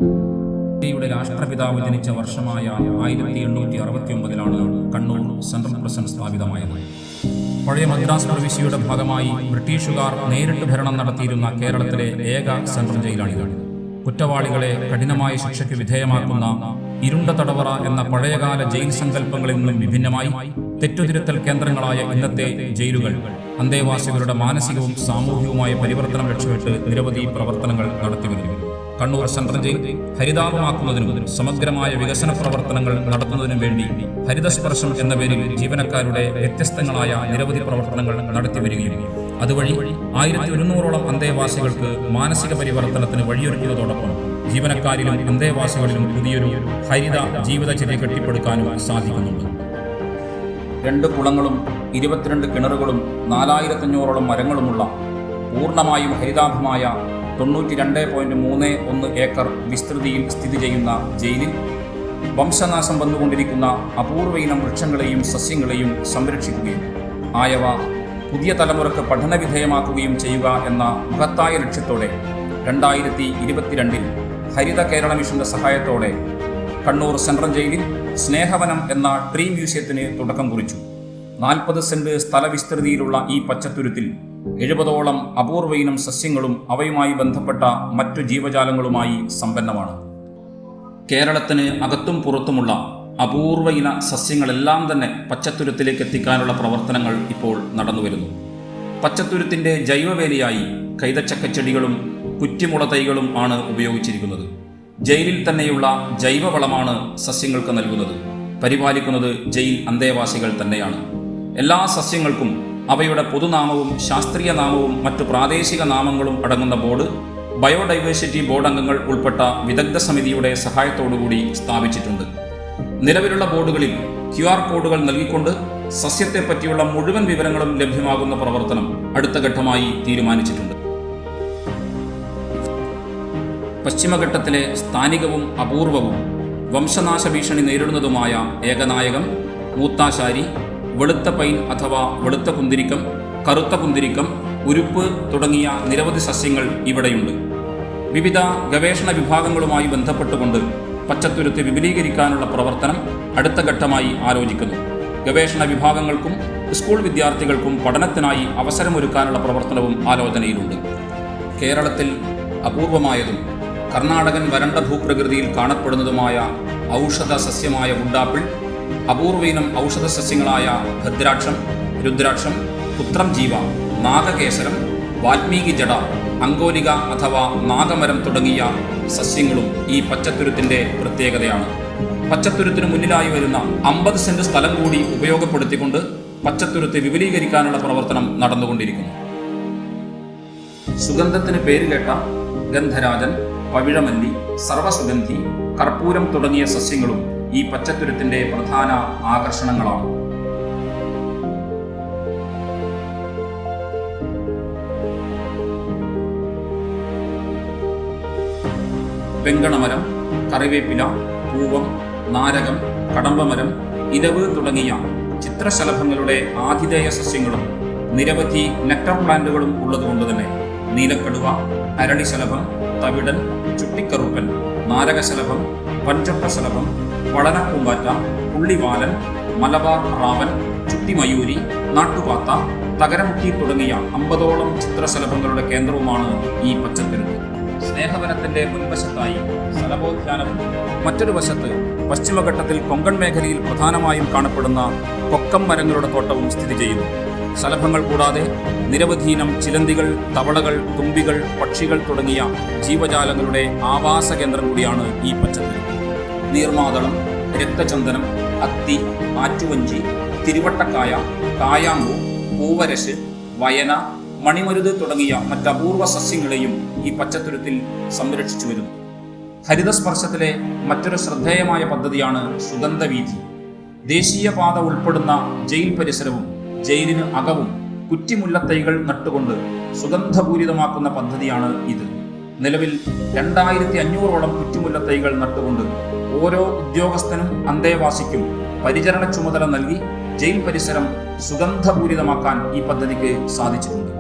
ഇന്ത്യയുടെ രാഷ്ട്രപിതാവ് ജനിച്ച വർഷമായ 1869 കണ്ണൂർ സെൻട്രൽ പ്രസന്റ് സ്ഥാപിതമായത്. പഴയ മദ്രാസ് പ്രവിശ്യയുടെ ഭാഗമായി ബ്രിട്ടീഷുകാർ നേരിട്ട് ഭരണം നടത്തിയിരുന്ന കേരളത്തിലെ ഏക സെൻട്രൽ ജയിലാണിത്. കുറ്റവാളികളെ കഠിനമായ ശിക്ഷയ്ക്ക് വിധേയമാക്കുന്ന ഇരുണ്ട തടവറ എന്ന പഴയകാല ജയിൽ സങ്കല്പങ്ങളിൽ നിന്നും വിഭിന്നമായി തെറ്റുതിരുത്തൽ കേന്ദ്രങ്ങളായ ഇന്നത്തെ ജയിലുകൾ അന്തേവാസികളുടെ മാനസികവും സാമൂഹികവുമായ പരിവർത്തനം ലക്ഷ്യമിട്ട് നിരവധി പ്രവർത്തനങ്ങൾ നടത്തിവരുന്നു. കണ്ണൂർ സെൻട്രൽ ജയിൽ ഹരിതാപമാക്കുന്നതിനും സമഗ്രമായ വികസന പ്രവർത്തനങ്ങൾ നടത്തുന്നതിനും വേണ്ടി ഹരിതസ്പർശം എന്ന പേരിൽ ജീവനക്കാരുടെ വ്യത്യസ്തങ്ങളായ നിരവധി പ്രവർത്തനങ്ങൾ നടത്തിവരികയും അതുവഴി 1100ഓളം അന്തേവാസികൾക്ക് മാനസിക പരിവർത്തനത്തിന് വഴിയൊരുക്കുന്നതോടൊപ്പം ജീവനക്കാരിലും അന്തേവാസികളിലും പുതിയൊരു ഹരിത ജീവിതചര്യ കെട്ടിപ്പടുക്കാനും സാധിക്കുന്നുണ്ട്. 2 കുളങ്ങളും 22 കിണറുകളും 4500ഓളം മരങ്ങളുമുള്ള പൂർണ്ണമായും ഹരിതാഭമായ 92.31 ഏക്കർ വിസ്തൃതിയിൽ സ്ഥിതി ചെയ്യുന്ന ജയിലിൽ വംശനാശം വന്നുകൊണ്ടിരിക്കുന്ന അപൂർവ ഇനം വൃക്ഷങ്ങളെയും സസ്യങ്ങളെയും സംരക്ഷിക്കുകയും ആയവ പുതിയ തലമുറക്ക് പഠനവിധേയമാക്കുകയും ചെയ്യുക എന്ന മഹത്തായ ലക്ഷ്യത്തോടെ 2022 ഹരിത കേരള മിഷന്റെ സഹായത്തോടെ കണ്ണൂർ സെൻട്രൽ ജയിലിൽ സ്നേഹവനം എന്ന ട്രീ മ്യൂസിയത്തിന് തുടക്കം കുറിച്ചു. 40 സെന്റ് സ്ഥലവിസ്തൃതിയിലുള്ള ഈ പച്ചത്തുരുത്തിൽ 70ഓളം അപൂർവ ഇനം സസ്യങ്ങളും അവയുമായി ബന്ധപ്പെട്ട മറ്റു ജീവജാലങ്ങളുമായി സമ്പന്നമാണ്. കേരളത്തിന് അകത്തും പുറത്തുമുള്ള അപൂർവ ഇന സസ്യങ്ങളെല്ലാം തന്നെ പച്ചത്തുരുത്തിലേക്ക് എത്തിക്കാനുള്ള പ്രവർത്തനങ്ങൾ ഇപ്പോൾ നടന്നുവരുന്നു. പച്ചത്തുരുത്തിന്റെ ജൈവവേലിയായി കൈതച്ചക്കച്ചെടികളും കുറ്റിമുള തൈകളും ആണ് ഉപയോഗിച്ചിരിക്കുന്നത്. ജയിലിൽ തന്നെയുള്ള ജൈവവളമാണ് സസ്യങ്ങൾക്ക് നൽകുന്നത്. പരിപാലിക്കുന്നത് ജയിൽ അന്തേവാസികൾ തന്നെയാണ്. എല്ലാ സസ്യങ്ങൾക്കും അവയുടെ പൊതുനാമവും ശാസ്ത്രീയ നാമവും മറ്റു പ്രാദേശിക നാമങ്ങളും അടങ്ങുന്ന ബോർഡ് ബയോഡൈവേഴ്സിറ്റി ബോർഡ് അംഗങ്ങൾ ഉൾപ്പെട്ട വിദഗ്ധ സമിതിയുടെ സഹായത്തോടുകൂടി സ്ഥാപിച്ചിട്ടുണ്ട്. നിലവിലുള്ള ബോർഡുകളിൽ QR കോഡുകൾ നൽകിക്കൊണ്ട് സസ്യത്തെപ്പറ്റിയുള്ള മുഴുവൻ വിവരങ്ങളും ലഭ്യമാകുന്ന പ്രവർത്തനം അടുത്ത ഘട്ടമായി തീരുമാനിച്ചിട്ടുണ്ട്. പശ്ചിമഘട്ടത്തിലെ സ്ഥാനികവും അപൂർവവും വംശനാശ ഭീഷണി നേരിടുന്നതുമായ ഏകനായകം, മൂത്താശാരി, വെളുത്ത പൈൻ അഥവാ വെളുത്ത കുന്തിരിക്കം, കറുത്ത കുന്തിരിക്കം, ഉരുപ്പ് തുടങ്ങിയ നിരവധി സസ്യങ്ങൾ ഇവിടെയുണ്ട്. വിവിധ ഗവേഷണ വിഭാഗങ്ങളുമായി ബന്ധപ്പെട്ടുകൊണ്ട് പച്ചത്തുരുത്ത് വിപുലീകരിക്കാനുള്ള പ്രവർത്തനം അടുത്ത ഘട്ടമായി ആലോചിക്കുന്നു. ഗവേഷണ വിഭാഗങ്ങൾക്കും സ്കൂൾ വിദ്യാർത്ഥികൾക്കും പഠനത്തിനായി അവസരമൊരുക്കാനുള്ള പ്രവർത്തനവും ആലോചനയിലുണ്ട്. കേരളത്തിൽ അപൂർവമായതും കർണാടകൻ വരണ്ട ഭൂപ്രകൃതിയിൽ കാണപ്പെടുന്നതുമായ ഔഷധ സസ്യമായ വുഡാപ്പിൾ, അപൂർവയിനം ഔഷധ സസ്യങ്ങളായ ഭദ്രാക്ഷം, രുദ്രാക്ഷം, പുത്രം ജീവ, നാഗകേസരം, വാൽമീകി ജട, അങ്കോലിക അഥവാ നാഗമരം തുടങ്ങിയ സസ്യങ്ങളും ഈ പച്ചത്തുരുത്തിന്റെ പ്രത്യേകതയാണ്. പച്ചത്തുരുത്തിന് മുന്നിലായി വരുന്ന 50 സെന്റ് സ്ഥലം കൂടി ഉപയോഗപ്പെടുത്തിക്കൊണ്ട് പച്ചത്തുരുത്ത് വിപുലീകരിക്കാനുള്ള പ്രവർത്തനം നടന്നുകൊണ്ടിരിക്കുന്നു. സുഗന്ധത്തിന് പേരുകേട്ട ഗന്ധരാജൻ, പവിഴമല്ലി, സർവസുഗന്ധി, കർപ്പൂരം തുടങ്ങിയ സസ്യങ്ങളും ഈ പച്ചത്തുരുത്തിന്റെ പ്രധാന ആകർഷണങ്ങളാണ്. വെങ്കണമരം, കറിവേപ്പില, പൂവം, നാരകം, കടമ്പമരം, ഇലവ് തുടങ്ങിയ ചിത്രശലഭങ്ങളുടെ ആതിഥേയ സസ്യങ്ങളും നിരവധി നെക്ടർ പ്ലാന്റുകളും ഉള്ളതുകൊണ്ട് തന്നെ നീലക്കടുവ, അരളിശലഭം, തവിടൻ, ചുട്ടിക്കറുപ്പൻ, നാരകശലഭം, പഞ്ചട്ടശലഭം, വളനപ്പൂമ്പാറ്റ, പുള്ളിവാലൻ, മലബാർ റാവൻ, ചുട്ടിമയൂരി, നാട്ടുപാത്ത, തകരമുട്ടി തുടങ്ങിയ 50ഓളം ചിത്രശലഭങ്ങളുടെ കേന്ദ്രവുമാണ് ഈ പച്ചത്തുരുത്ത്. സ്നേഹവനത്തിന്റെ മുൻവശത്തായി ശലഭോദ്യാനവും മറ്റൊരു വശത്ത് പശ്ചിമഘട്ടത്തിൽ കൊങ്കൺ മേഖലയിൽ പ്രധാനമായും കാണപ്പെടുന്ന കൊക്കം മരങ്ങളുടെ തോട്ടവും സ്ഥിതി ചെയ്യുന്നു. ശലഭങ്ങൾ കൂടാതെ നിരവധിയിനം ചിലന്തികൾ, തവളകൾ, തുമ്പികൾ, പക്ഷികൾ തുടങ്ങിയ ജീവജാലങ്ങളുടെ ആവാസ കേന്ദ്രം കൂടിയാണ് ഈ പച്ചത്തുരുത്ത്. നീർമാതളം, രക്തചന്ദനം, അത്തി, ആറ്റുവഞ്ചി, തിരുവട്ടക്കായ, കായാമ്പൂ, പൂവരശ്, വയന, മണിമരുത് തുടങ്ങിയ മറ്റപൂർവ സസ്യങ്ങളെയും ഈ പച്ചത്തുരുത്തിൽ സംരക്ഷിച്ചു വരുന്നു. ഹരിതസ്പർശത്തിലെ മറ്റൊരു ശ്രദ്ധേയമായ പദ്ധതിയാണ് സുഗന്ധവീഥി. ദേശീയപാത ഉൾപ്പെടുന്ന ജയിൽ പരിസരവും ജയിലിന് അകവും കുറ്റിമുല്ലത്തൈകൾ നട്ടുകൊണ്ട് സുഗന്ധപൂരിതമാക്കുന്ന പദ്ധതിയാണ് ഇത്. നിലവിൽ 2500ഓളം കുറ്റിമുല്ലത്തൈകൾ നട്ടുകൊണ്ട് ഓരോ ഉദ്യോഗസ്ഥനും അന്തേവാസിക്കും പരിചരണ ചുമതല നൽകി ജയിൽ പരിസരം സുഗന്ധപൂരിതമാക്കാൻ ഈ പദ്ധതിക്ക് സാധിച്ചിട്ടുണ്ട്.